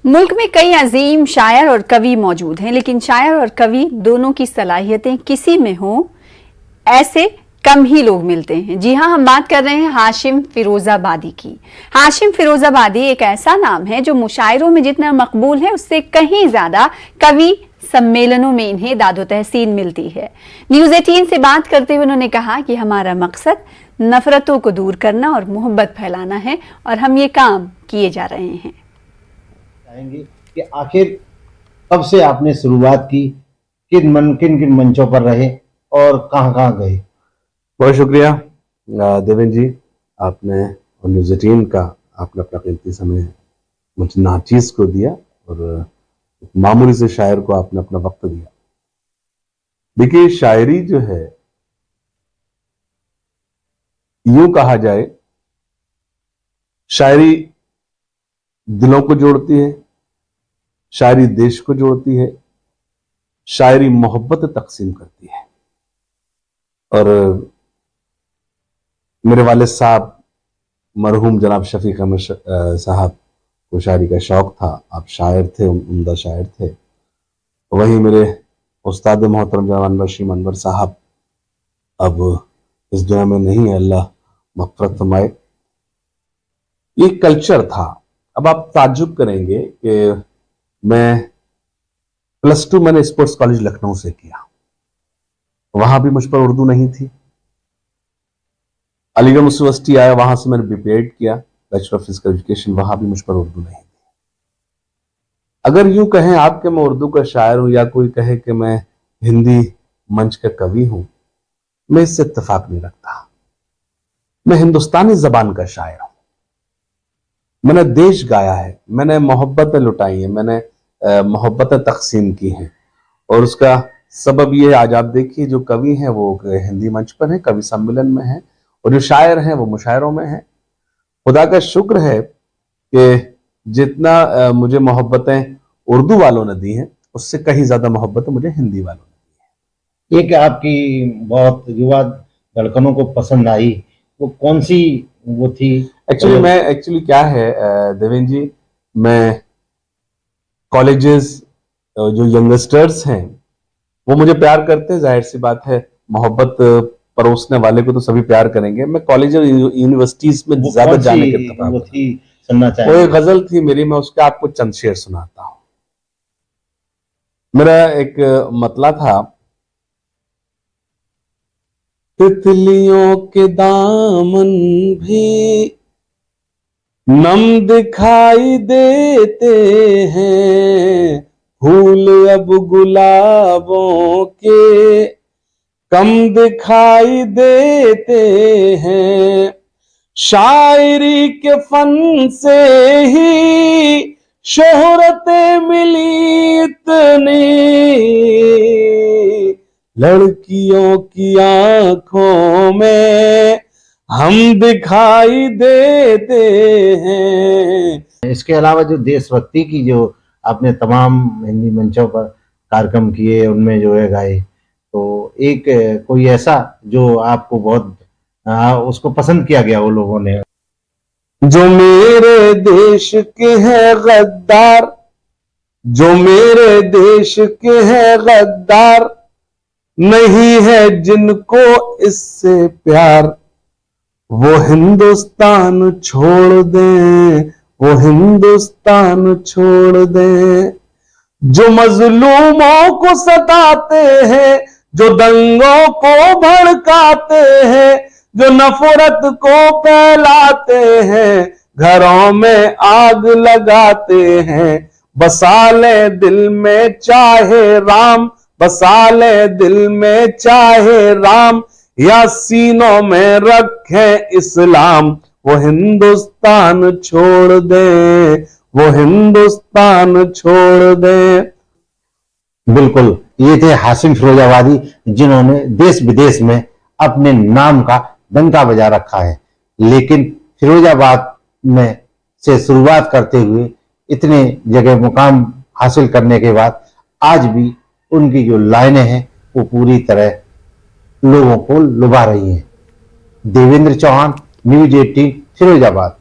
मुल्क में कई अजीम शायर और कवि मौजूद हैं, लेकिन शायर और कवि दोनों की सलाहियतें किसी में हों ऐसे कम ही लोग मिलते हैं। जी हाँ, हम बात कर रहे हैं हाशिम फिरोजाबादी की। हाशिम फिरोजाबादी एक ऐसा नाम है जो मुशायरों में जितना मकबूल है उससे कहीं ज्यादा कवि सम्मेलनों में इन्हें दादो तहसीन मिलती है। न्यूज़ 18 से बात करते हुए उन्होंने कहा कि हमारा मकसद नफरतों को दूर करना और मोहब्बत फैलाना है और हम ये काम किए जा रहे हैं। चाहेंगे कि आखिर कब से आपने शुरुआत की, किन किन मंचों पर रहे और कहाँ गए? बहुत शुक्रिया देवेंद्र जी, आपने और न्यूज़ 18 का आपने अपना कीमती समय मुझे नाचीज को दिया और मामूली से शायर को आपने अपना वक्त दिया। देखिए, शायरी जो है, यूं कहा जाए, शायरी दिलों को जोड़ती है, शायरी देश को जोड़ती है, शायरी मोहब्बत तकसीम करती है। और मेरे वालिद साहब मरहूम जनाब शफीक अहमद साहब को शायरी का शौक था। आप शायर थे, उम्दा शायर थे। वहीं मेरे उस्ताद मोहतरम जनाब अनवर शीम अनवर साहब अब इस दुनिया में नहीं है, अल्लाह मग़फ़िरत फरमाए। ये कल्चर था। अब आप ताज्जुब करेंगे कि मैं +2 मैंने स्पोर्ट्स कॉलेज लखनऊ से किया, वहां भी मुझ पर उर्दू नहीं थी। अलीगढ़ यूनिवर्सिटी आया, वहां से मैंने बीपीएड किया, बैचलर ऑफ फिजिकल एजुकेशन, वहां भी मुझ पर उर्दू नहीं थी। अगर यूं कहें आप कि मैं उर्दू का शायर हूं या कोई कहे कि मैं हिंदी मंच का कवि हूं, मैं इससे इत्तेफाक नहीं रखता। मैं हिंदुस्तानी जबान का शायर हूं। मैंने देश गाया है, मैंने मोहब्बतें लुटाई हैं, मैंने मोहब्बतें तकसीम की हैं। और उसका सबब ये, आज आप देखिए, जो कवि हैं वो हिंदी मंच पर हैं, कवि सम्मेलन में हैं, और जो शायर हैं वो मुशायरों में हैं। खुदा का शुक्र है कि जितना मुझे मोहब्बतें उर्दू वालों ने दी हैं, उससे कहीं ज्यादा मोहब्बतें मुझे हिंदी वालों ने दी हैं। एक आपकी बहुत युवा लड़कनों को पसंद आई, वो कौन सी वो थी? एक्चुअली क्या है देवेंद्र जी, मैं कॉलेजेस, जो यंगस्टर्स हैं वो मुझे प्यार करते हैं, जाहिर सी बात है, मोहब्बत परोसने वाले को तो सभी प्यार करेंगे। मैं कॉलेज और यूनिवर्सिटीज में ज्यादा जाने के वो थी सुनना वो चाहेंगे? एक गजल थी मेरी, मैं उसका आपको चंद शेर सुनाता हूं। मेरा एक मतला था, तितलियों के दामन भी नम दिखाई देते हैं, फूल अब गुलाबों के कम दिखाई देते हैं। शायरी के फन से ही शोहरतें मिली इतनी, लड़कियों की आंखों में हम दिखाई देते हैं। इसके अलावा जो देशभक्ति की जो आपने तमाम हिंदी मंचों पर कार्यक्रम किए, उनमें जो है गाए, तो एक कोई ऐसा जो आपको बहुत उसको पसंद किया गया वो लोगों ने? जो मेरे देश के हैं गद्दार, जो मेरे देश के हैं गद्दार, नहीं है जिनको इससे प्यार, वो हिंदुस्तान छोड़ दें, वो हिंदुस्तान छोड़ दें। जो मजलूमों को सताते हैं, जो दंगों को भड़काते हैं, जो नफरत को फैलाते हैं, घरों में आग लगाते हैं, बसा ले दिल में चाहे राम, बसा ले दिल में चाहे राम, या सीनों में रखें इस्लाम, वो हिंदुस्तान छोड़ दे, वो हिंदुस्तान छोड़ दे। बिल्कुल, ये थे हाशिम फिरोजाबादी, जिन्होंने देश विदेश में अपने नाम का डंका बजा रखा है। लेकिन फिरोजाबाद में से शुरुआत करते हुए इतने जगह मुकाम हासिल करने के बाद आज भी उनकी जो लाइनें हैं वो पूरी तरह लोगों को लुभा रही हैं। देवेंद्र चौहान, न्यूज़ 18, फिरोजाबाद।